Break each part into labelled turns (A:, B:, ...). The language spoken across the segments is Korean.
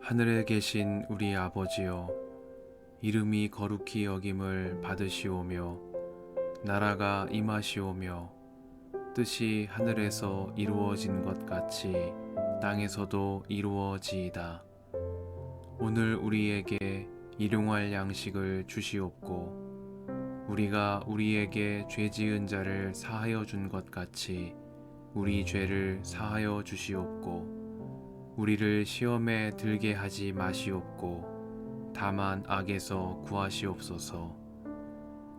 A: 하늘에 계신 우리 아버지여, 이름이 거룩히 여김을 받으시오며 나라가 임하시오며 뜻이 하늘에서 이루어진 것 같이 땅에서도 이루어지이다. 오늘 우리에게 일용할 양식을 주시옵고 우리가 우리에게 죄 지은 자를 사하여 준 것 같이 우리 죄를 사하여 주시옵고 우리를 시험에 들게 하지 마시옵고 다만 악에서 구하시옵소서.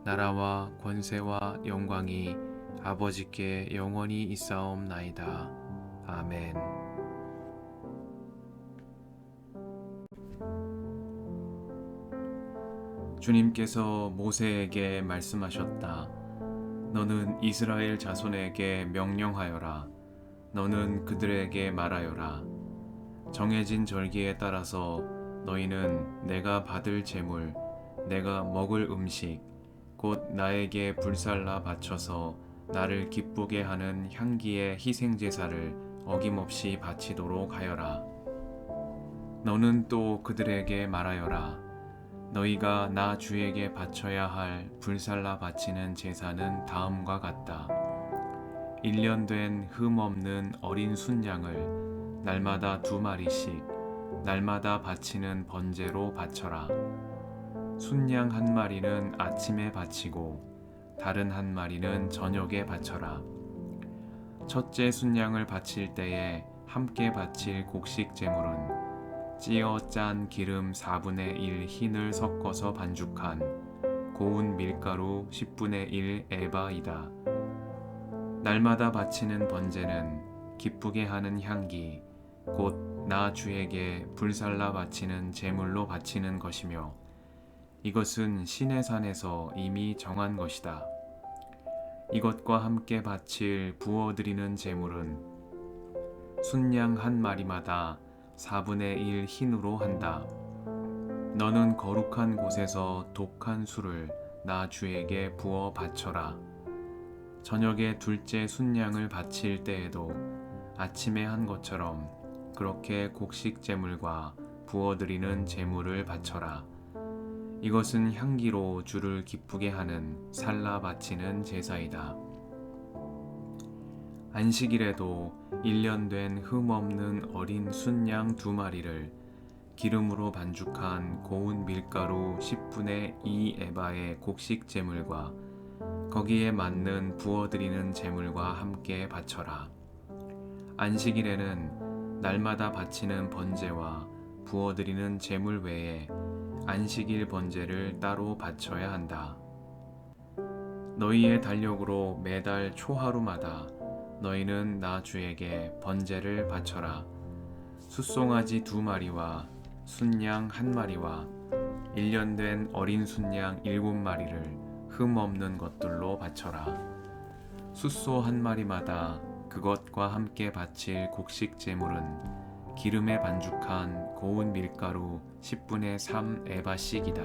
A: 나라와 권세와 영광이 아버지께 영원히 있사옵나이다. 아멘. 주님께서 모세에게 말씀하셨다. 너는 이스라엘 자손에게 명령하여라. 너는 그들에게 말하여라. 정해진 절기에 따라서 너희는 내가 받을 제물, 내가 먹을 음식, 곧 나에게 불살라 바쳐서 나를 기쁘게 하는 향기의 희생제사를 어김없이 바치도록 하여라. 너는 또 그들에게 말하여라. 너희가 나 주에게 바쳐야 할 불살라 바치는 제사는 다음과 같다. 1년 된 흠 없는 어린 순양을 날마다 2마리씩 날마다 바치는 번제로 바쳐라. 순양 1마리는 아침에 바치고 다른 1마리는 저녁에 바쳐라. 첫째 순양을 바칠 때에 함께 바칠 곡식 제물은 찌어 짠 기름 4분의 1 흰을 섞어서 반죽한 고운 밀가루 10분의 1 에바이다. 날마다 바치는 번제는 기쁘게 하는 향기, 곧 나 주에게 불살라 바치는 제물로 바치는 것이며 이것은 신의 산에서 이미 정한 것이다. 이것과 함께 바칠 부어드리는 제물은 순양 1마리마다 4분의 1 흰으로 한다. 너는 거룩한 곳에서 독한 술을 나 주에게 부어 바쳐라. 저녁에 둘째 순양을 바칠 때에도 아침에 한 것처럼 그렇게 곡식 제물과 부어드리는 제물을 바쳐라. 이것은 향기로 주를 기쁘게 하는 살라 바치는 제사이다. 안식일에도 1년 된 흠 없는 어린 순양 2마리를 기름으로 반죽한 고운 밀가루 10분의 2 에바의 곡식 제물과 거기에 맞는 부어드리는 제물과 함께 바쳐라. 안식일에는 날마다 바치는 번제와 부어드리는 제물 외에 안식일 번제를 따로 바쳐야 한다. 너희의 달력으로 매달 초하루마다 너희는 나 주에게 번제를 바쳐라. 숫송아지 2마리와 순양 1마리와 1년 된 어린 순양 7마리를 흠 없는 것들로 바쳐라. 숫소 1마리마다 그것과 함께 바칠 곡식 제물은 기름에 반죽한 고운 밀가루 10분의 3 에바씩이다.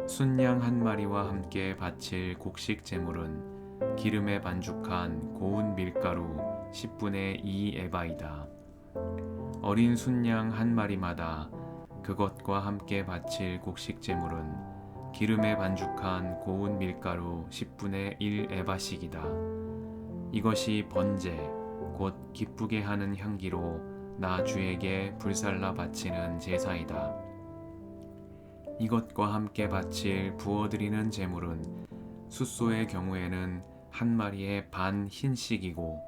A: 순양 1마리와 함께 바칠 곡식 제물은 기름에 반죽한 고운 밀가루 10분의 2 에바이다. 어린 순양 1마리마다 그것과 함께 바칠 곡식 제물은 기름에 반죽한 고운 밀가루 10분의 1 에바씩이다. 이것이 번제, 곧 기쁘게 하는 향기로 나 주에게 불살라 바치는 제사이다. 이것과 함께 바칠 부어드리는 제물은 숫소의 경우에는 1마리에 반 흰씩이고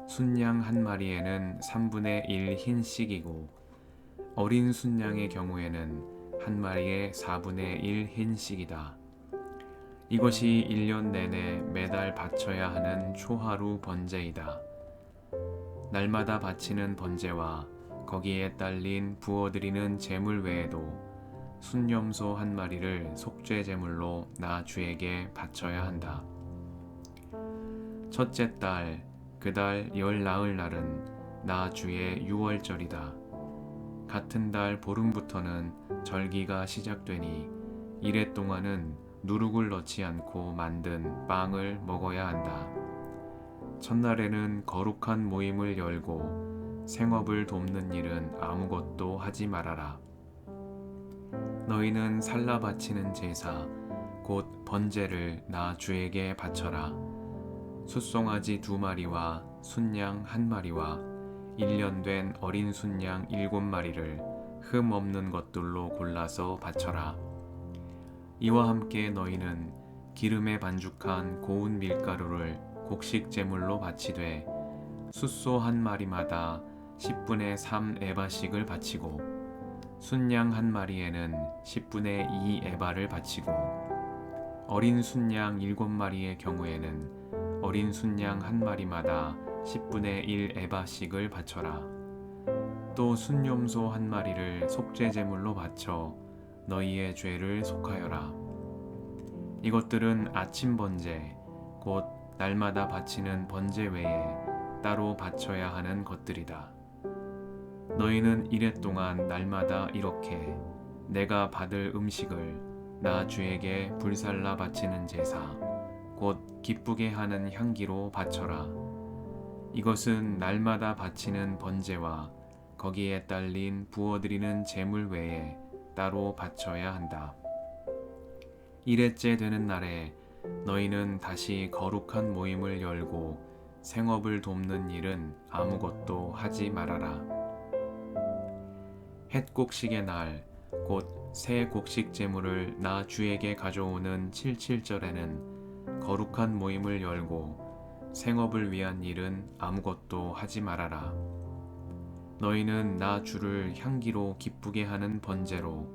A: 순양 1마리에는 3분의 1 흰씩이고 어린 순양의 경우에는 1마리에 4분의 1 흰씩이다. 이것이 1년 내내 매달 바쳐야 하는 초하루 번제이다. 날마다 바치는 번제와 거기에 딸린 부어드리는 제물 외에도 순염소 1마리를 속죄 제물로 나 주에게 바쳐야 한다. 첫째 달, 그 달 열 나흘 날은 나 주의 유월절이다. 같은 달 보름부터는 절기가 시작되니 이래 동안은 누룩을 넣지 않고 만든 빵을 먹어야 한다. 첫날에는 거룩한 모임을 열고 생업을 돕는 일은 아무것도 하지 말아라. 너희는 살라 바치는 제사 곧 번제를 나 주에게 바쳐라. 숫송아지 2마리와 순양 1마리와 1년 된 어린 순양 7마리를 흠 없는 것들로 골라서 바쳐라. 이와 함께 너희는 기름에 반죽한 고운 밀가루를 곡식 제물로 바치되 숫소 1마리마다 10분의 3 에바씩을 바치고 순양 1마리에는 10분의 2 에바를 바치고 어린 순양 7마리의 경우에는 어린 순양 1마리마다 10분의 1 에바씩을 바쳐라. 또 순염소 1마리를 속죄 제물로 바쳐 너희의 죄를 속하여라. 이것들은 아침 번제 곧 날마다 바치는 번제 외에 따로 바쳐야 하는 것들이다. 너희는 이레 동안 날마다 이렇게 내가 받을 음식을 나 주에게 불살라 바치는 제사 곧 기쁘게 하는 향기로 바쳐라. 이것은 날마다 바치는 번제와 거기에 딸린 부어드리는 제물 외에 따로 바쳐야 한다. 이레째 되는 날에 너희는 다시 거룩한 모임을 열고 생업을 돕는 일은 아무것도 하지 말아라. 햇곡식의 날 곧 새 곡식 제물을 나 주에게 가져오는 77절에는 거룩한 모임을 열고 생업을 위한 일은 아무것도 하지 말아라. 너희는 나 주를 향기로 기쁘게 하는 번제로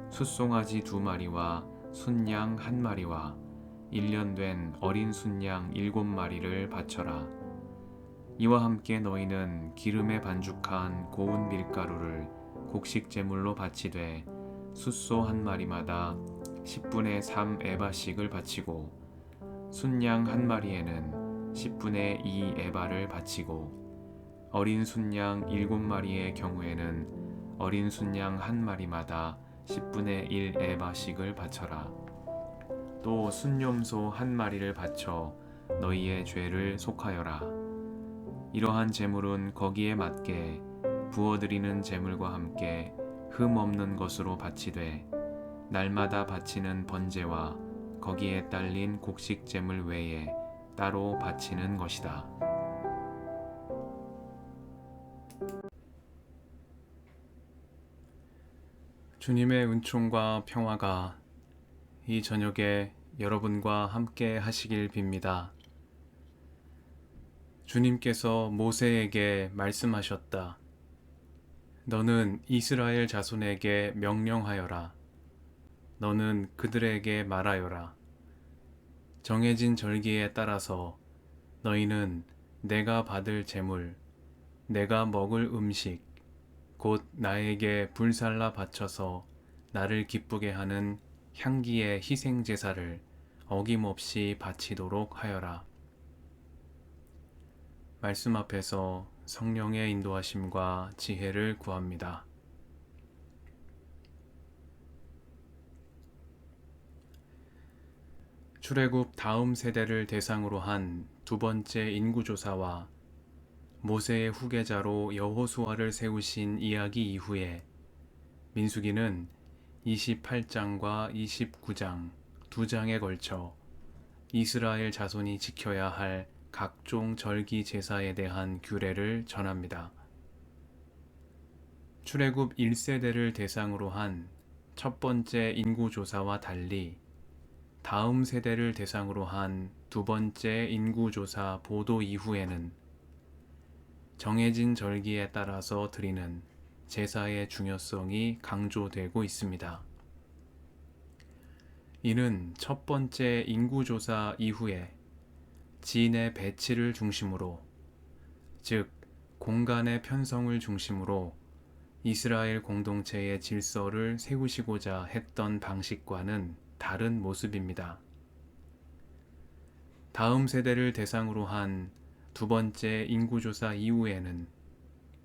A: 숫송아지 2마리와 순양 1마리와 1년 된 어린 순양 7마리를 바쳐라. 이와 함께 너희는 기름에 반죽한 고운 밀가루를 곡식 제물로 바치되 숫소 1마리마다 10분의 3 에바씩을 바치고 순양 1마리에는 10분의 2 에바를 바치고 어린 순양 7마리의 경우에는 어린 순양 1마리마다 10분의 1 에바씩을 바쳐라. 또 순염소 1마리를 바쳐 너희의 죄를 속하여라. 이러한 제물은 거기에 맞게 부어드리는 제물과 함께 흠 없는 것으로 바치되 날마다 바치는 번제와 거기에 딸린 곡식 제물 외에 따로 바치는 것이다. 주님의 은총과 평화가 이 저녁에 여러분과 함께 하시길 빕니다. 주님께서 모세에게 말씀하셨다. 너는 이스라엘 자손에게 명령하여라. 너는 그들에게 말하여라. 정해진 절기에 따라서 너희는 내가 받을 제물, 내가 먹을 음식, 곧 나에게 불살라 바쳐서 나를 기쁘게 하는 향기의 희생 제사를 어김없이 바치도록 하여라. 말씀 앞에서 성령의 인도하심과 지혜를 구합니다. 출애굽 다음 세대를 대상으로 한 두 번째 인구조사와 모세의 후계자로 여호수아를 세우신 이야기 이후에 민수기는 28장과 29장 두 장에 걸쳐 이스라엘 자손이 지켜야 할 각종 절기 제사에 대한 규례를 전합니다. 출애굽 1세대를 대상으로 한 첫 번째 인구조사와 달리 다음 세대를 대상으로 한 두 번째 인구조사 보도 이후에는 정해진 절기에 따라서 드리는 제사의 중요성이 강조되고 있습니다. 이는 첫 번째 인구조사 이후에 지인의 배치를 중심으로, 즉 공간의 편성을 중심으로 이스라엘 공동체의 질서를 세우시고자 했던 방식과는 다른 모습입니다. 다음 세대를 대상으로 한 두 번째 인구조사 이후에는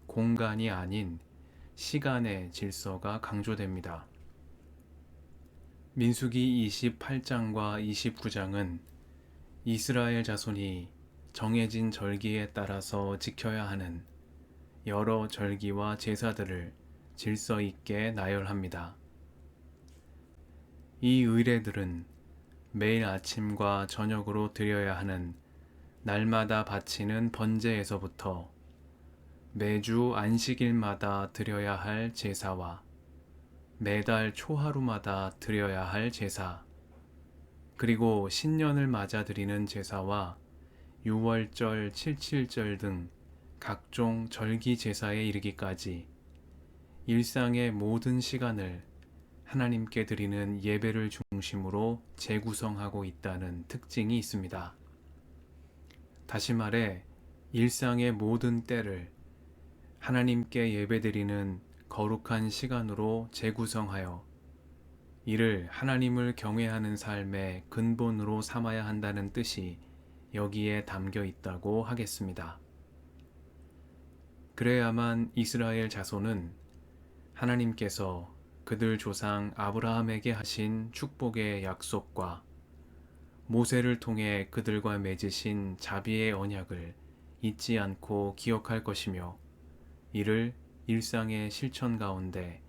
A: 공간이 아닌 시간의 질서가 강조됩니다. 민수기 28장과 29장은 이스라엘 자손이 정해진 절기에 따라서 지켜야 하는 여러 절기와 제사들을 질서 있게 나열합니다. 이 의례들은 매일 아침과 저녁으로 드려야 하는 날마다 바치는 번제에서부터 매주 안식일마다 드려야 할 제사와 매달 초하루마다 드려야 할 제사, 그리고 신년을 맞아 드리는 제사와 유월절, 칠칠절 등 각종 절기 제사에 이르기까지 일상의 모든 시간을 하나님께 드리는 예배를 중심으로 재구성하고 있다는 특징이 있습니다. 다시 말해 일상의 모든 때를 하나님께 예배드리는 거룩한 시간으로 재구성하여 이를 하나님을 경외하는 삶의 근본으로 삼아야 한다는 뜻이 여기에 담겨 있다고 하겠습니다. 그래야만 이스라엘 자손은 하나님께서 그들 조상 아브라함에게 하신 축복의 약속과 모세를 통해 그들과 맺으신 자비의 언약을 잊지 않고 기억할 것이며 이를 일상의 실천 가운데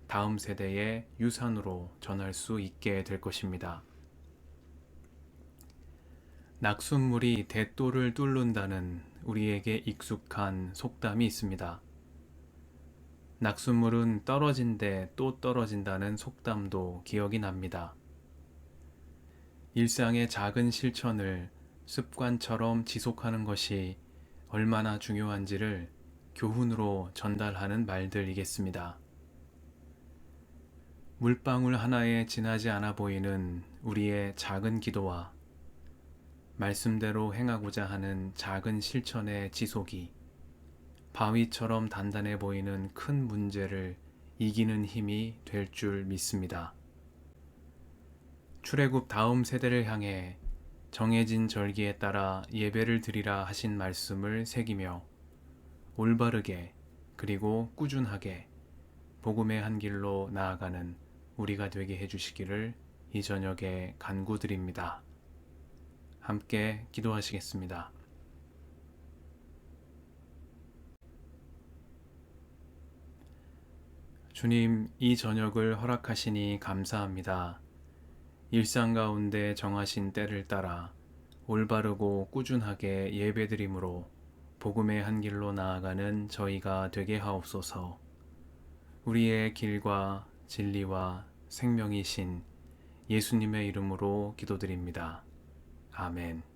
A: 다음 세대의 유산으로 전할 수 있게 될 것입니다. 낙숫물이 대도를 뚫는다는 우리에게 익숙한 속담이 있습니다. 낙숫물은 떨어진데 또 떨어진다는 속담도 기억이 납니다. 일상의 작은 실천을 습관처럼 지속하는 것이 얼마나 중요한지를 교훈으로 전달하는 말들이겠습니다. 물방울 하나에 지나지 않아 보이는 우리의 작은 기도와 말씀대로 행하고자 하는 작은 실천의 지속이 바위처럼 단단해 보이는 큰 문제를 이기는 힘이 될 줄 믿습니다. 출애굽 다음 세대를 향해 정해진 절기에 따라 예배를 드리라 하신 말씀을 새기며 올바르게 그리고 꾸준하게 복음의 한 길로 나아가는 우리가 되게 해주시기를 이 저녁에 간구드립니다. 함께 기도하시겠습니다. 주님, 이 저녁을 허락하시니 감사합니다. 일상 가운데 정하신 때를 따라 올바르고 꾸준하게 예배드림으로 복음의 한 길로 나아가는 저희가 되게 하옵소서. 우리의 길과 진리와 생명이신 예수님의 이름으로 기도드립니다. 아멘.